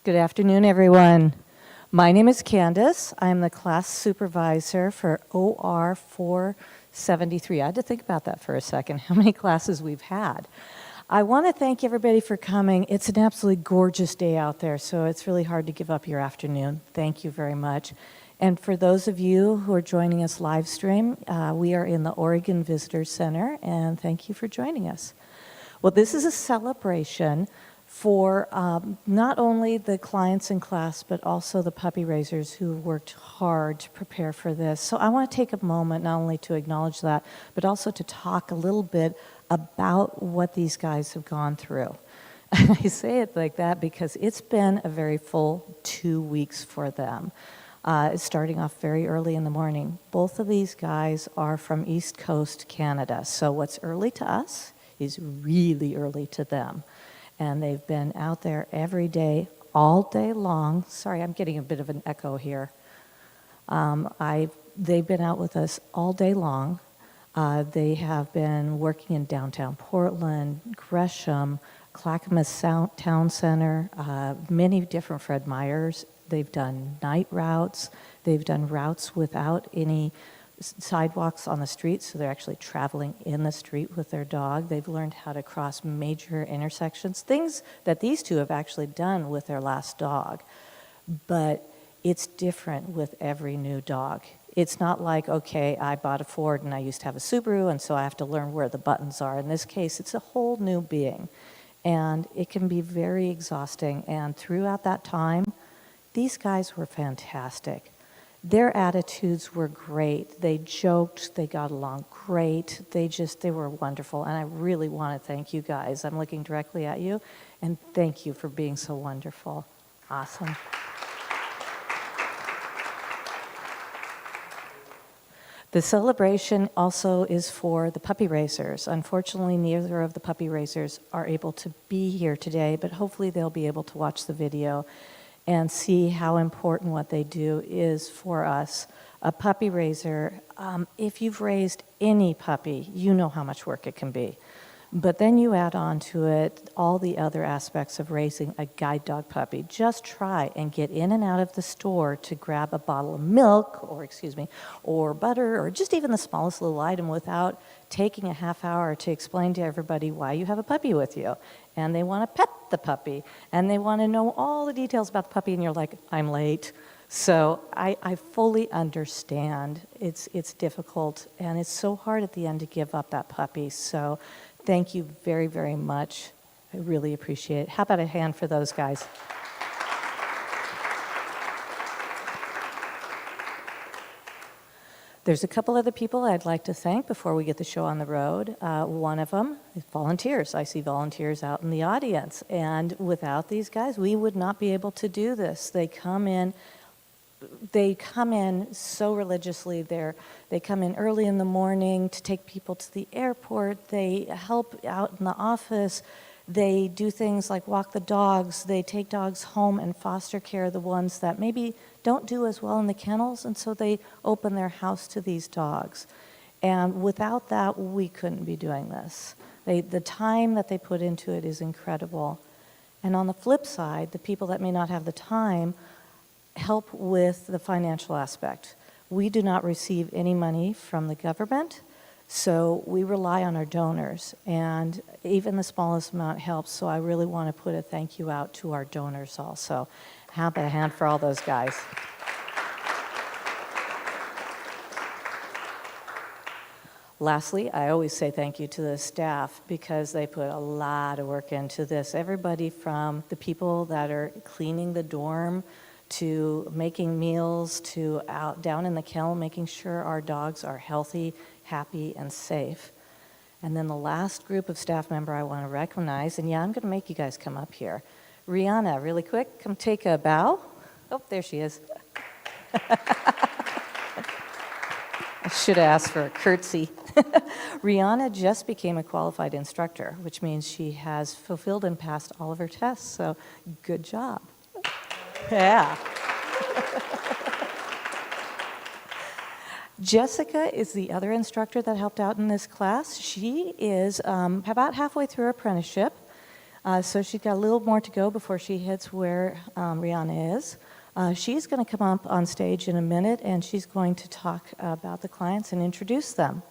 Good afternoon, everyone. My name is Candace. I'm the class supervisor for OR473. I had to think about that for a second, how many classes we've had. I want to thank everybody for coming. It's an absolutely gorgeous day out there, so it's really hard to give up your afternoon. Thank you very much. And for those of you who are joining us live stream, we are in the Oregon Visitor Center, and thank you for joining us. Well, this is a celebration for not only the clients in class, but also the puppy raisers who worked hard to prepare for this. So I want to take a moment not only to acknowledge that, but also to talk a little bit about what these guys have gone through. I say it like that because it's been a very full 2 weeks for them. Starting off very early in the morning. Both of these guys are from East Coast Canada, so what's early to us is really early to them. And they've been out there every day, all day long. Sorry, I'm getting a bit of an echo here. They've been out with us all day long. They have been working in downtown Portland, Gresham, Clackamas Town Center, many different Fred Meyers. They've done night routes. They've done routes without any sidewalks on the street, so they're actually traveling in the street with their dog. They've learned how to cross major intersections, things that these two have actually done with their last dog. But it's different with every new dog. It's not like, okay, I bought a Ford and I used to have a Subaru, and so I have to learn where the buttons are. In this case, it's a whole new being. And it can be very exhausting. And throughout that time, these guys were fantastic. Their attitudes were great. They joked, they got along great. They were wonderful. And I really want to thank you guys. I'm looking directly at you, and thank you for being so wonderful. Awesome. The celebration also is for the puppy raisers. Unfortunately, neither of the puppy raisers are able to be here today, but hopefully they'll be able to watch the video and see how important what they do is for us. A puppy raiser, if you've raised any puppy, you know how much work it can be. But then you add on to it all the other aspects of raising a guide dog puppy. Just try and get in and out of the store to grab a bottle of milk, or butter, or just even the smallest little item without taking a half hour to explain to everybody why you have a puppy with you. And they want to pet the puppy, and they want to know all the details about the puppy, and you're like, I'm late. So I fully understand. It's difficult, and it's so hard at the end to give up that puppy. So thank you very, very much. I really appreciate it. How about a hand for those guys? There's a couple other people I'd like to thank before we get the show on the road. One of them is volunteers. I see volunteers out in the audience. And without these guys, we would not be able to do this. They come in so religiously. They come in early in the morning to take people to the airport. They help out in the office. They do things like walk the dogs. They take dogs home and foster care the ones that maybe don't do as well in the kennels, and so they open their house to these dogs. And without that, we couldn't be doing this. The time that they put into it is incredible. And on the flip side, the people that may not have the time help with the financial aspect. We do not receive any money from the government, so we rely on our donors, and even the smallest amount helps, so I really want to put a thank you out to our donors also. How about a hand for all those guys? Lastly, I always say thank you to the staff because they put a lot of work into this. Everybody from the people that are cleaning the dorm to making meals to out down in the kennel, making sure our dogs are healthy, happy, and safe. And then the last group of staff member I want to recognize, and yeah, I'm going to make you guys come up here. Rihanna, really quick, come take a bow. Oh, there she is. I should have asked for a curtsy. Rihanna just became a qualified instructor, which means she has fulfilled and passed all of her tests, so good job. Yeah. Jessica is the other instructor that helped out in this class. She is about halfway through her apprenticeship. So she's got a little more to go before she hits where Rihanna is. She's going to come up on stage in a minute, and she's going to talk about the clients and introduce them.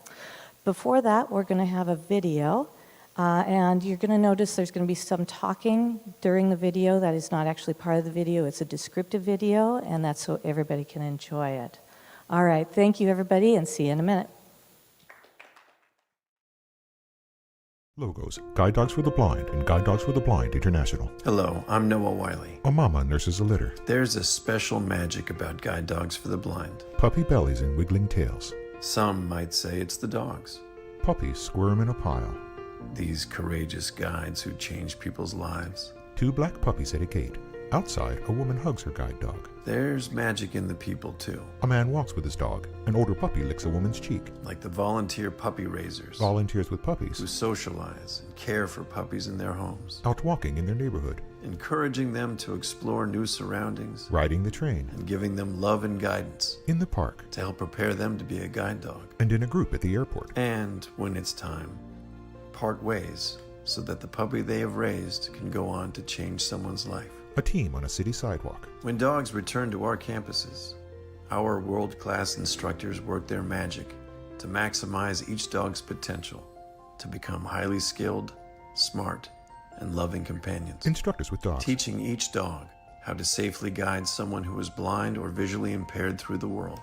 Before that, we're going to have a video, and you're going to notice there's going to be some talking during the video that is not actually part of the video. It's a descriptive video, and that's so everybody can enjoy it. All right, thank you, everybody, and see you in a minute. Logos, Guide Dogs for the Blind and Guide Dogs for the Blind International. Hello, I'm Noah Wiley. A mama nurses a litter. There's a special magic about Guide Dogs for the Blind. Puppy bellies and wiggling tails. Some might say it's the dogs. Puppies squirm in a pile. These courageous guides who change people's lives. 2 black puppies at a gate. Outside, a woman hugs her guide dog. There's magic in the people, too. A man walks with his dog. An older puppy licks a woman's cheek. Like the volunteer puppy raisers. Volunteers with puppies. Who socialize and care for puppies in their homes. Out walking in their neighborhood. Encouraging them to explore new surroundings. Riding the train. And giving them love and guidance. In the park. To help prepare them to be a guide dog. And in a group at the airport. And, when it's time, part ways so that the puppy they have raised can go on to change someone's life. A team on a city sidewalk. When dogs return to our campuses, our world-class instructors work their magic to maximize each dog's potential to become highly skilled, smart, and loving companions. Instructors with dogs. Teaching each dog how to safely guide someone who is blind or visually impaired through the world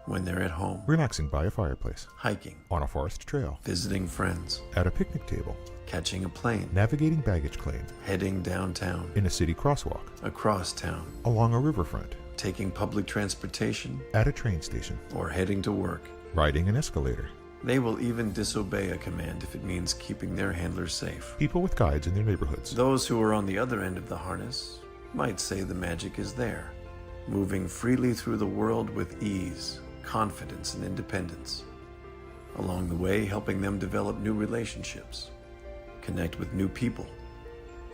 when they're at home. Relaxing by a fireplace. Hiking. On a forest trail. Visiting friends. At a picnic table. Catching a plane. Navigating baggage claim. Heading downtown. In a city crosswalk. Across town. Along a riverfront. Taking public transportation. At a train station. Or heading to work. Riding an escalator. They will even disobey a command if it means keeping their handlers safe. People with guides in their neighborhoods. Those who are on the other end of the harness might say the magic is there, moving freely through the world with ease, confidence, and independence. Along the way, helping them develop new relationships, connect with new people,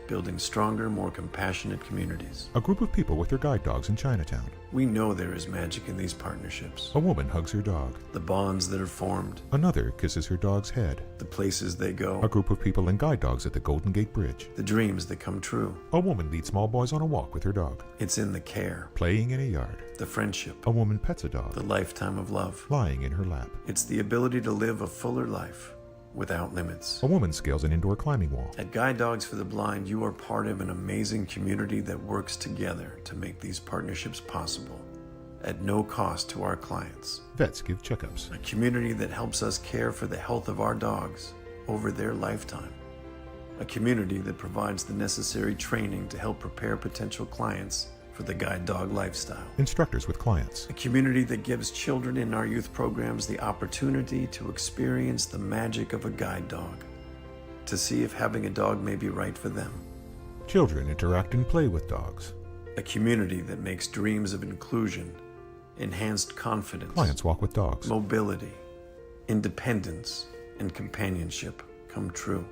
building stronger, more compassionate communities. A group of people with their guide dogs in Chinatown. We know there is magic in these partnerships. A woman hugs her dog. The bonds that are formed. Another kisses her dog's head. The places they go. A group of people and guide dogs at the Golden Gate Bridge. The dreams that come true. A woman leads small boys on a walk with her dog. It's in the care. Playing in a yard. The friendship. A woman pets a dog. The lifetime of love. Lying in her lap. It's the ability to live a fuller life without limits. A woman scales an indoor climbing wall. At Guide Dogs for the Blind, you are part of an amazing community that works together to make these partnerships possible at no cost to our clients. Vets give checkups. A community that helps us care for the health of our dogs over their lifetime. A community that provides the necessary training to help prepare potential clients for the guide dog lifestyle. Instructors with clients. A community that gives children in our youth programs the opportunity to experience the magic of a guide dog, to see if having a dog may be right for them. Children interact and play with dogs. A community that makes dreams of inclusion, enhanced confidence, Clients walk with dogs. mobility, independence, and companionship come true.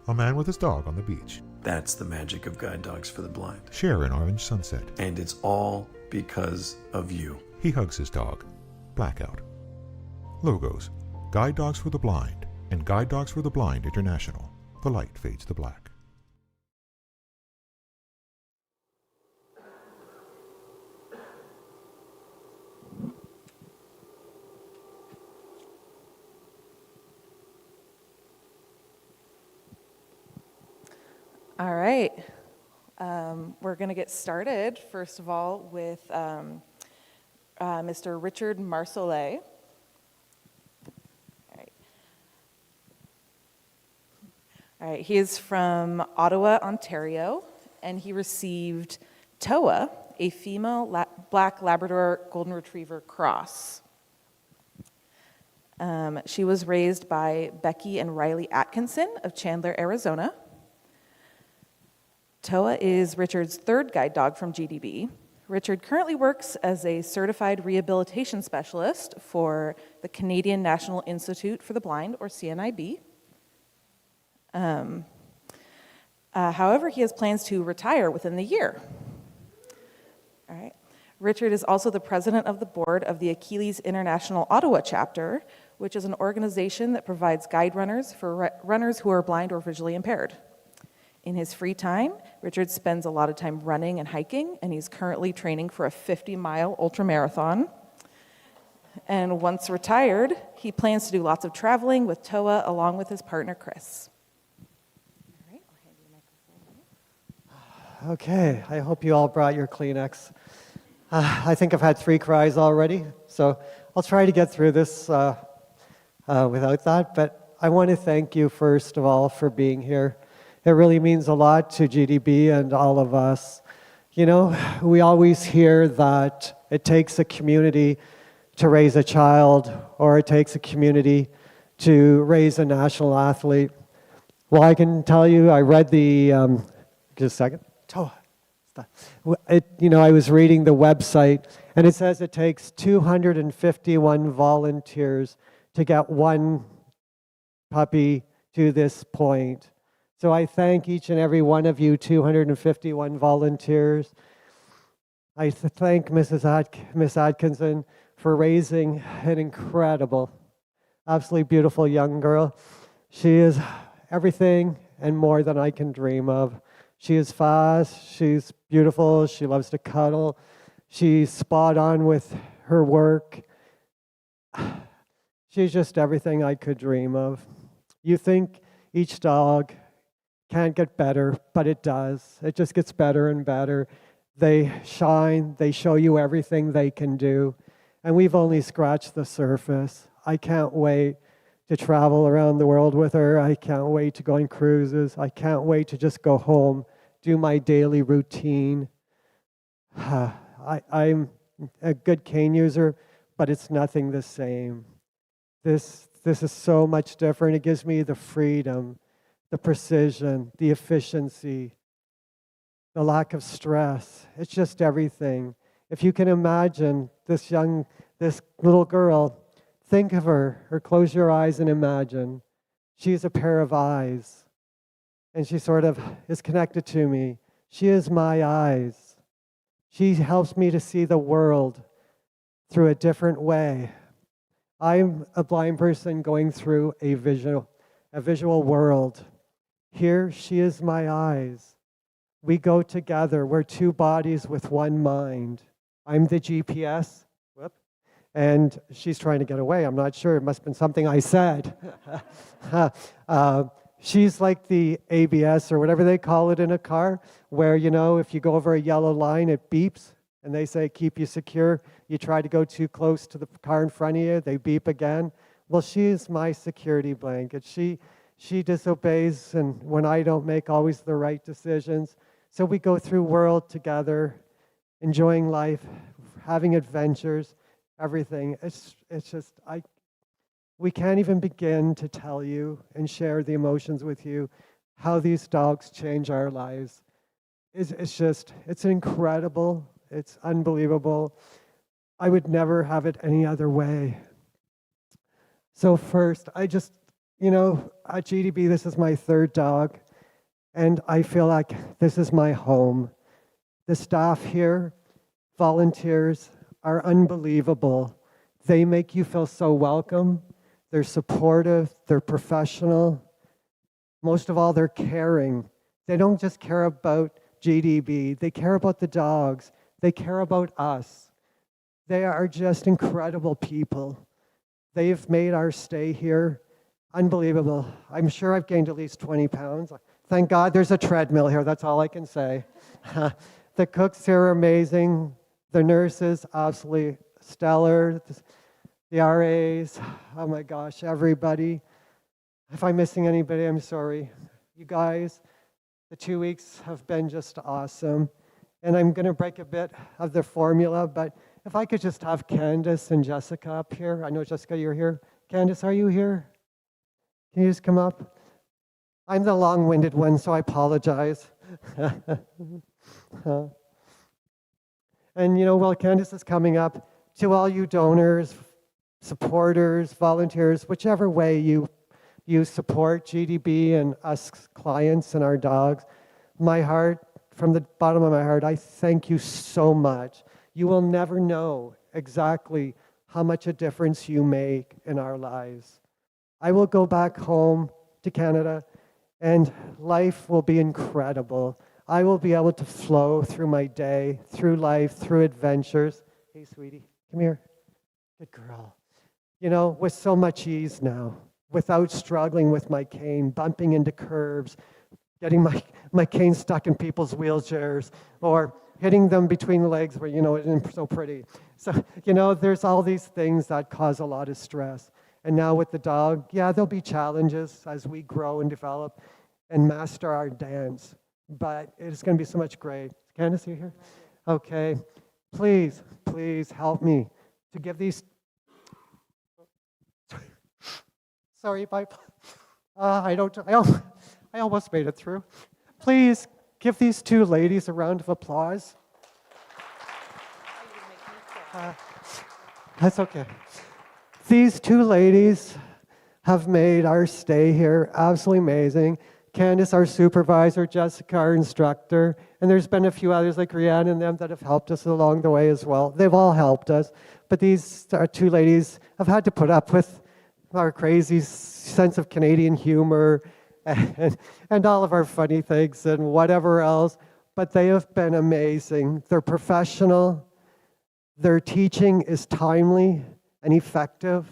A man with his dog on the beach. That's the magic of Guide Dogs for the Blind. Share an orange sunset. And it's all because of you. He hugs his dog. Blackout. Logos, Guide Dogs for the Blind and Guide Dogs for the Blind International. The light fades to black. All right. We're going to get started, first of all, with Mr. Richard Marceau. All right. He is from Ottawa, Ontario, and he received Toa, a female black Labrador Golden Retriever cross. She was raised by Becky and Riley Atkinson of Chandler, Arizona. Toa is Richard's third guide dog from GDB. Richard currently works as a certified rehabilitation specialist for the Canadian National Institute for the Blind, or CNIB. However, he has plans to retire within the year. All right. Richard is also the president of the board of the Achilles International Ottawa chapter, which is an organization that provides guide runners for runners who are blind or visually impaired. In his free time, Richard spends a lot of time running and hiking, and he's currently training for a 50-mile ultramarathon. And once retired, he plans to do lots of traveling with Toa along with his partner, Chris. All right, I'll hand you the microphone. Okay, I hope you all brought your Kleenex. I think I've had 3 cries already, so I'll try to get through this without that. But I want to thank you, first of all, for being here. It really means a lot to GDB and all of us. You know, we always hear that it takes a community to raise a child, or it takes a community to raise a national athlete. Well, I can tell you, I read the, just a second. I was reading the website, and it says it takes 251 volunteers to get one puppy to this point. So I thank each and every one of you, 251 volunteers. I thank Miss Atkinson for raising an incredible, absolutely beautiful young girl. She is everything and more than I can dream of. She is fast, she's beautiful, she loves to cuddle, she's spot on with her work. She's just everything I could dream of. You think each dog can't get better, but it does. It just gets better and better. They shine, they show you everything they can do, and we've only scratched the surface. I can't wait to travel around the world with her. I can't wait to go on cruises. I can't wait to just go home, do my daily routine. I'm a good cane user, but it's nothing the same. This is so much different. It gives me the freedom, the precision, the efficiency, the lack of stress. It's just everything. If you can imagine this little girl, think of her, or close your eyes and imagine. She's a pair of eyes, and she sort of is connected to me. She is my eyes. She helps me to see the world through a different way. I'm a blind person going through a visual world. Here, she is my eyes. We go together. We're 2 bodies with 1 mind. I'm the GPS. And she's trying to get away. I'm not sure. It must have been something I said. She's like the ABS or whatever they call it in a car, where, if you go over a yellow line, it beeps, and they say, keep you secure. You try to go too close to the car in front of you, they beep again. Well, she's my security blanket. She disobeys, and when I don't make always the right decisions. So we go through world together, enjoying life, having adventures, everything. It's just, we can't even begin to tell you and share the emotions with you how these dogs change our lives. It's incredible. It's unbelievable. I would never have it any other way. So first, at GDB, this is my 3rd dog, and I feel like this is my home. The staff here, volunteers, are unbelievable. They make you feel so welcome. They're supportive, they're professional. Most of all, they're caring. They don't just care about GDB, they care about the dogs. They care about us. They are just incredible people. They've made our stay here unbelievable. I'm sure I've gained at least 20 pounds. Thank God there's a treadmill here, that's all I can say. The cooks here are amazing. The nurses, absolutely stellar. The RAs, oh my gosh, everybody. If I'm missing anybody, I'm sorry. You guys, the 2 weeks have been just awesome. And I'm going to break a bit of the formula, but if I could just have Candace and Jessica up here. I know, Jessica, you're here. Candace, are you here? Can you just come up? I'm the long-winded one, so I apologize. And while Candace is coming up, to all you donors, supporters, volunteers, whichever way you support GDB and us clients and our dogs, my heart, from the bottom of my heart, I thank you so much. You will never know exactly how much a difference you make in our lives. I will go back home to Canada And life will be incredible. I will be able to flow through my day, through life, through adventures. Hey, sweetie, come here. Good girl. You know, with so much ease now, without struggling with my cane, bumping into curbs, getting my cane stuck in people's wheelchairs, or hitting them between the legs where, you know, it isn't so pretty. So, you know, there's all these things that cause a lot of stress. And now with the dog, yeah, there'll be challenges as we grow and develop and master our dance. But it's going to be so much great. Candace, you here? Okay. Please, please help me to give these... Sorry, I almost made it through. Please give these two ladies a round of applause. That's okay. These two ladies have made our stay here absolutely amazing. Candace, our supervisor, Jessica, our instructor, and there's been a few others like Rianne and them that have helped us along the way as well. They've all helped us, but these two ladies have had to put up with our crazy sense of Canadian humor and all of our funny things and whatever else, but they have been amazing. They're professional. Their teaching is timely and effective.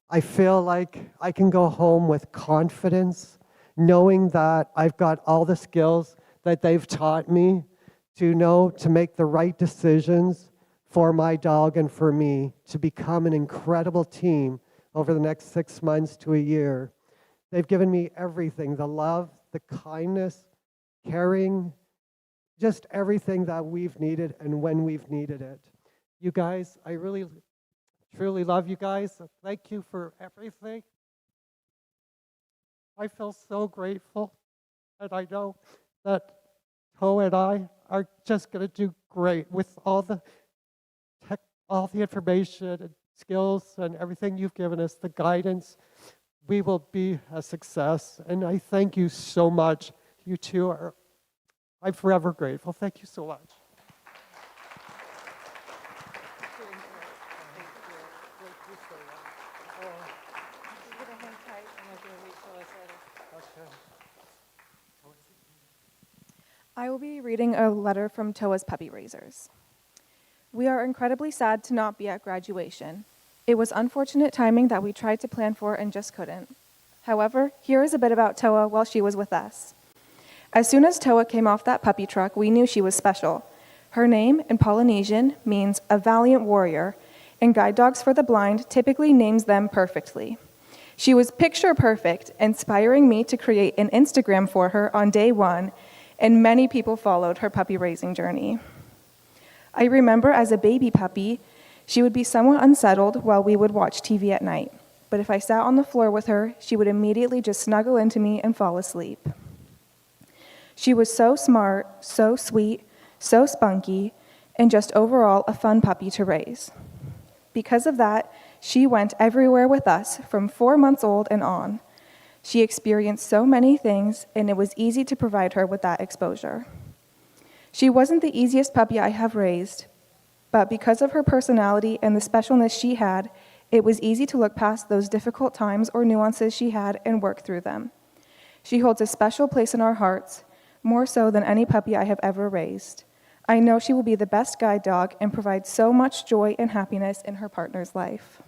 I feel like I can go home with confidence, knowing that I've got all the skills that they've taught me to know to make the right decisions for my dog and for me to become an incredible team over the next 6 months to a year. They've given me everything, the love, the kindness, caring, just everything that we've needed and when we've needed it. You guys, I really, truly love you guys. Thank you for everything. I feel so grateful, and I know that Ho and I are just going to do great with all the information and skills and everything you've given us, the guidance. We will be a success, and I thank you so much. You two are, I'm forever grateful. Thank you so much. I will be reading a letter from Toa's puppy raisers. We are incredibly sad to not be at graduation. It was unfortunate timing that we tried to plan for and just couldn't. However, here is a bit about Toa while she was with us. As soon as Toa came off that puppy truck, we knew she was special. Her name in Polynesian means a valiant warrior, and Guide Dogs for the Blind typically names them perfectly. She was picture perfect, inspiring me to create an Instagram for her on day one, and many people followed her puppy raising journey. I remember as a baby puppy, she would be somewhat unsettled while we would watch TV at night. But if I sat on the floor with her, she would immediately just snuggle into me and fall asleep. She was so smart, so sweet, so spunky, and just overall a fun puppy to raise. Because of that, she went everywhere with us from 4 months old and on. She experienced so many things, and it was easy to provide her with that exposure. She wasn't the easiest puppy I have raised, but because of her personality and the specialness she had, it was easy to look past those difficult times or nuances she had and work through them. She holds a special place in our hearts, more so than any puppy I have ever raised. I know she will be the best guide dog and provide so much joy and happiness in her partner's life.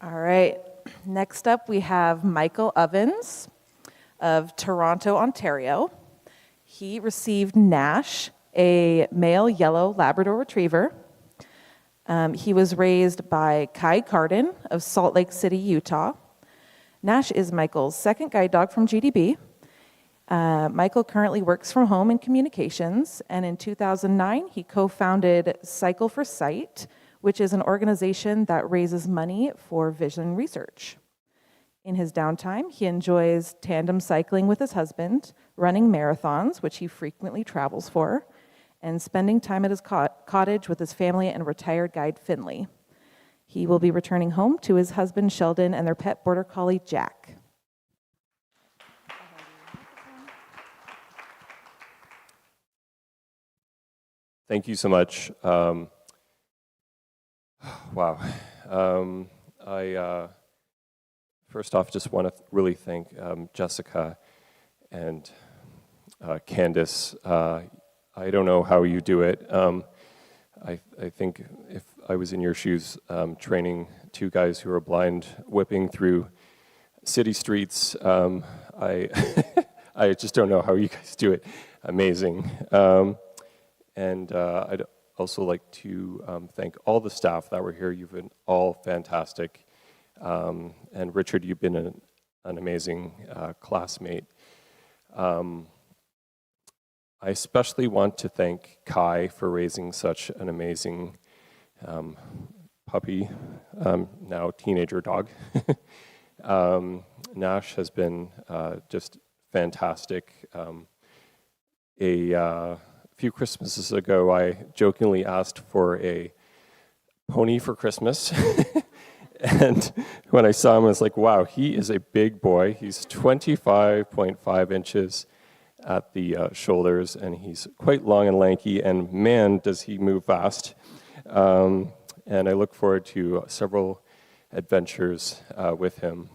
All right, next up we have Michael Ovens of Toronto, Ontario. He received Nash, a male yellow Labrador Retriever. He was raised by Kai Carden of Salt Lake City, Utah. Nash is Michael's second guide dog from GDB. Michael currently works from home in communications, and in 2009, he co-founded Cycle for Sight, which is an organization that raises money for vision research. In his downtime, he enjoys tandem cycling with his husband, running marathons, which he frequently travels for, and spending time at his cottage with his family and retired guide Finley. He will be returning home to his husband Sheldon and their pet border collie Jack. thank you so much. Wow. I first off just want to really thank Jessica and Candace. I don't know how you do it. I think if I was in your shoes, training two guys who are blind, whipping through city streets, I I just don't know how you guys do it. Amazing. And I'd also like to thank all the staff that were here. You've been all fantastic. And Richard, you've been an amazing classmate. I especially want to thank Kai for raising such an amazing puppy, now teenager dog. Nash has been just fantastic. A few Christmases ago, I jokingly asked for a pony for Christmas. And when I saw him, I was like, wow, he is a big boy. He's 25.5 inches at the shoulders, and he's quite long and lanky, and man, does he move fast. And I look forward to several adventures with him.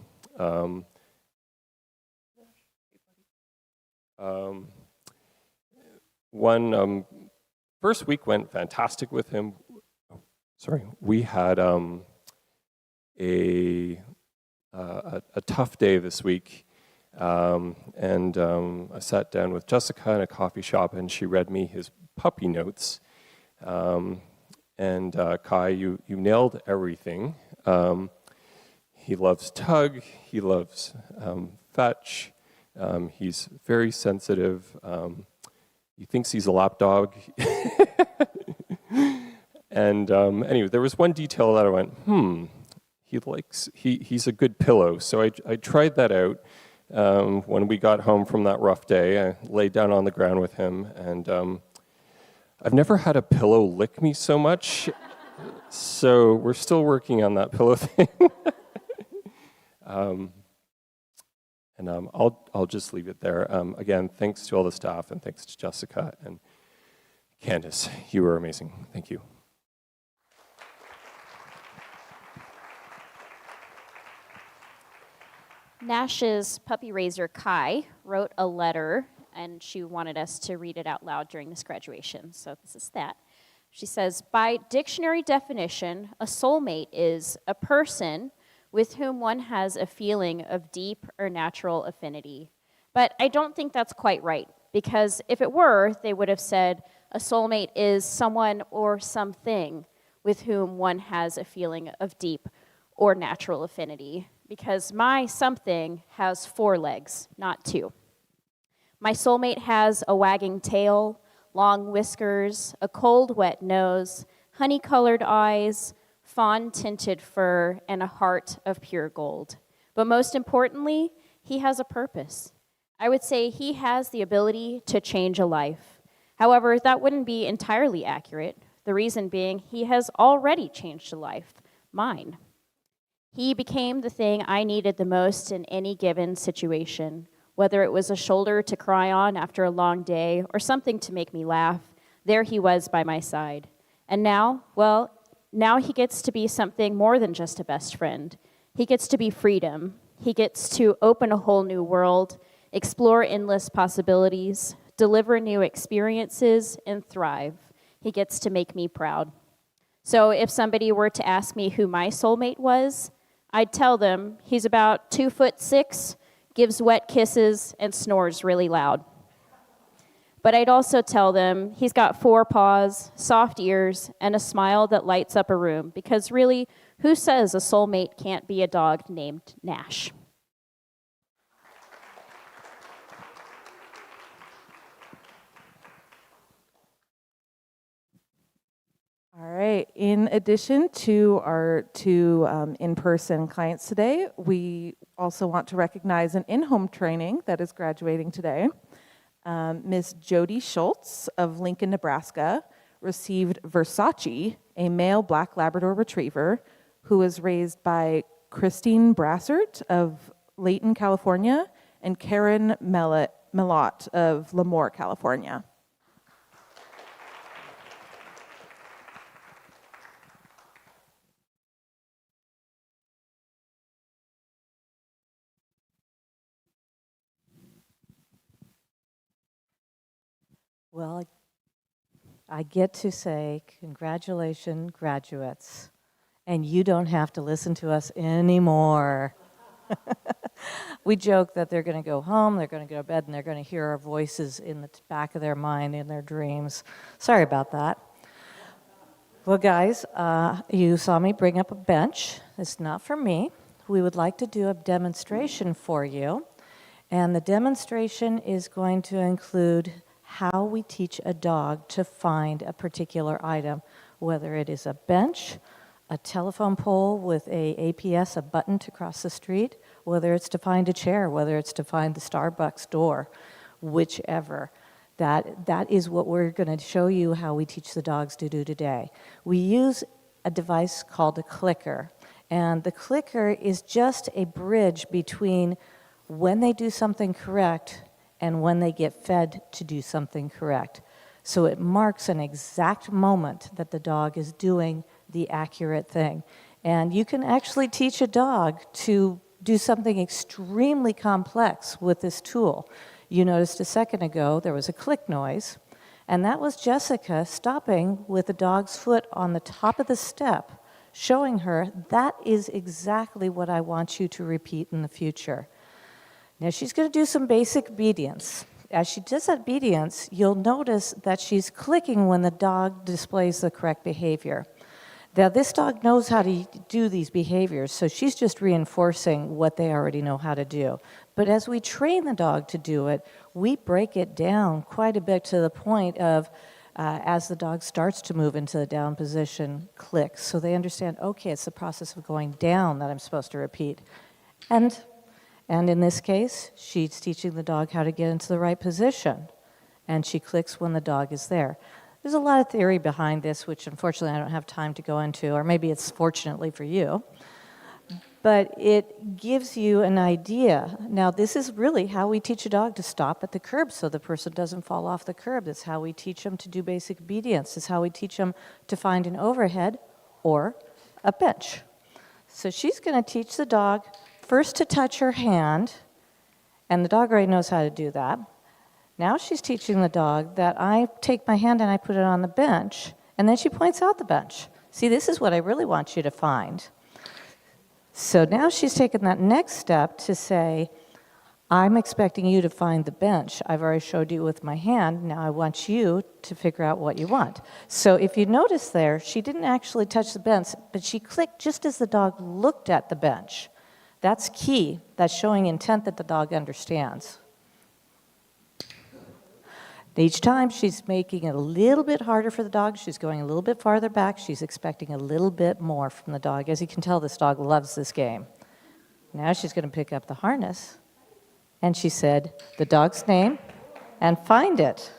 First week went fantastic with him. We had a tough day this week. And I sat down with Jessica in a coffee shop, and she read me his puppy notes. And Kai, you nailed everything. He loves tug. He loves fetch. He's very sensitive. He thinks he's a lap dog. And anyway, there was one detail that I went, he's a good pillow. So I tried that out. When we got home from that rough day, I laid down on the ground with him, and I've never had a pillow lick me so much, so we're still working on that pillow thing. I'll just leave it there. Again, thanks to all the staff, and thanks to Jessica and Candace. You were amazing. Thank you. Nash's puppy raiser, Kai, wrote a letter, and she wanted us to read it out loud during this graduation, so this is that. She says, by dictionary definition, a soulmate is a person with whom one has a feeling of deep or natural affinity. But I don't think that's quite right, because if it were, they would have said a soulmate is someone or something with whom one has a feeling of deep or natural affinity. Because my something has 4 legs, not 2. My soulmate has a wagging tail, long whiskers, a cold, wet nose, honey-colored eyes, fawn-tinted fur, and a heart of pure gold. But most importantly, he has a purpose. I would say he has the ability to change a life. However, that wouldn't be entirely accurate. The reason being, he has already changed a life, mine. He became the thing I needed the most in any given situation, whether it was a shoulder to cry on after a long day or something to make me laugh. There he was by my side. And now, now he gets to be something more than just a best friend. He gets to be freedom. He gets to open a whole new world, explore endless possibilities, deliver new experiences, and thrive. He gets to make me proud. So if somebody were to ask me who my soulmate was, I'd tell them he's about 2'6", gives wet kisses, and snores really loud. But I'd also tell them he's got 4 paws, soft ears, and a smile that lights up a room, because really, who says a soulmate can't be a dog named Nash? All right. In addition to our 2 in-person clients today, we also want to recognize an in-home training that is graduating today. Ms. Jody Schultz of Lincoln, Nebraska, received Versace, a male black Labrador retriever, who was raised by Christine Brassert of Layton, California, and Karen Mellott of Lemoore, California. Well, I get to say congratulations, graduates, and you don't have to listen to us anymore. We joke that they're going to go home, they're going to go to bed, and they're going to hear our voices in the back of their mind, in their dreams. Sorry about that. Well, guys, you saw me bring up a bench. It's not for me. We would like to do a demonstration for you. And the demonstration is going to include how we teach a dog to find a particular item, whether it is a bench, a telephone pole with a APS, a button to cross the street, whether it's to find a chair, whether it's to find the Starbucks door, whichever. That is what we're going to show you how we teach the dogs to do today. We use a device called a clicker, and the clicker is just a bridge between when they do something correct and when they get fed to do something correct. So it marks an exact moment that the dog is doing the accurate thing. And you can actually teach a dog to do something extremely complex with this tool. You noticed a second ago there was a click noise, and that was Jessica stopping with the dog's foot on the top of the step, showing her that is exactly what I want you to repeat in the future. Now she's going to do some basic obedience. As she does that obedience, you'll notice that she's clicking when the dog displays the correct behavior. Now this dog knows how to do these behaviors, so she's just reinforcing what they already know how to do. But as we train the dog to do it, we break it down quite a bit to the point of, as the dog starts to move into the down position, clicks. So they understand, okay, it's the process of going down that I'm supposed to repeat. And in this case, she's teaching the dog how to get into the right position, and she clicks when the dog is there. There's a lot of theory behind this, which unfortunately I don't have time to go into, or maybe it's fortunately for you. But it gives you an idea. Now, this is really how we teach a dog to stop at the curb so the person doesn't fall off the curb. That's how we teach them to do basic obedience. It's how we teach them to find an overhead or a bench. So she's going to teach the dog first to touch her hand, and the dog already knows how to do that. Now she's teaching the dog that I take my hand and I put it on the bench, and then she points out the bench. See, this is what I really want you to find. So now she's taken that next step to say, I'm expecting you to find the bench. I've already showed you with my hand. Now I want you to figure out what you want. So if you notice there, she didn't actually touch the bench, but she clicked just as the dog looked at the bench. That's key. That's showing intent that the dog understands. Each time she's making it a little bit harder for the dog. She's going a little bit farther back. She's expecting a little bit more from the dog. As you can tell, this dog loves this game. Now she's going to pick up the harness. And she said the dog's name and find it.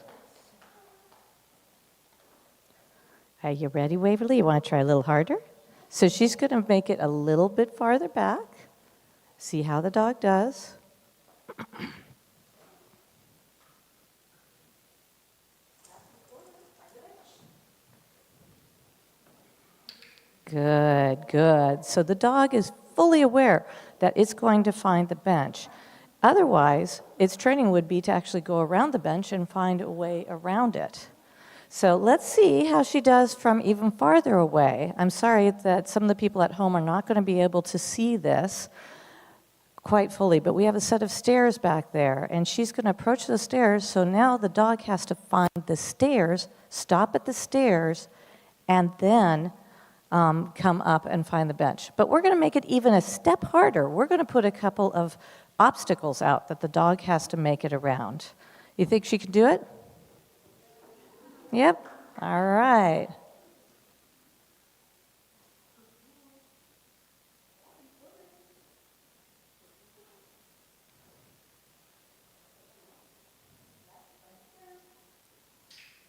Are you ready, Waverly? You want to try a little harder? So she's going to make it a little bit farther back. See how the dog does. Good, good. So the dog is fully aware that it's going to find the bench. Otherwise, its training would be to actually go around the bench and find a way around it. So let's see how she does from even farther away. I'm sorry that some of the people at home are not going to be able to see this quite fully, but we have a set of stairs back there, and she's going to approach the stairs, so now the dog has to find the stairs, stop at the stairs, and then come up and find the bench. But we're going to make it even a step harder. We're going to put a couple of obstacles out that the dog has to make it around. You think she can do it? Yep. All right.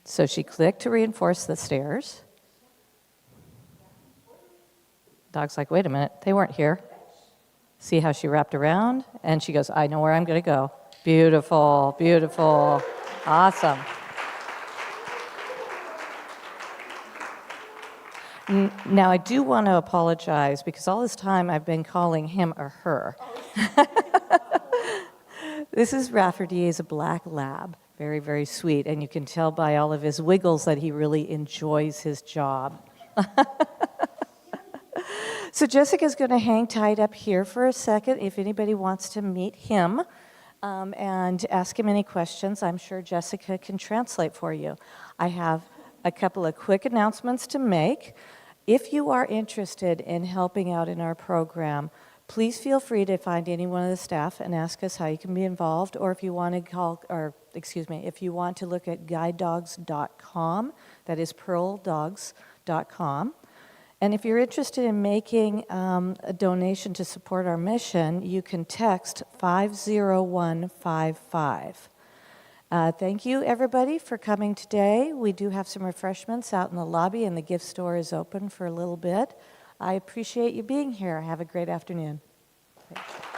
So she clicked to reinforce the stairs. Dog's like, wait a minute, they weren't here. See how she wrapped around? And she goes, I know where I'm going to go. Beautiful, beautiful, awesome. Now, I do want to apologize because all this time I've been calling him or her. This is Rafferty. He's a black lab. Very, very sweet. And you can tell by all of his wiggles that he really enjoys his job. So Jessica's going to hang tight up here for a second if anybody wants to meet him and ask him any questions. I'm sure Jessica can translate for you. I have a couple of quick announcements to make. If you are interested in helping out in our program, please feel free to find any one of the staff and ask us how you can be involved, or if you want to if you want to look at guidedogs.com, that is pearldogs.com. And if you're interested in making a donation to support our mission, you can text 50155. Thank you, everybody, for coming today. We do have some refreshments out in the lobby, and the gift store is open for a little bit. I appreciate you being here. Have a great afternoon. Thanks.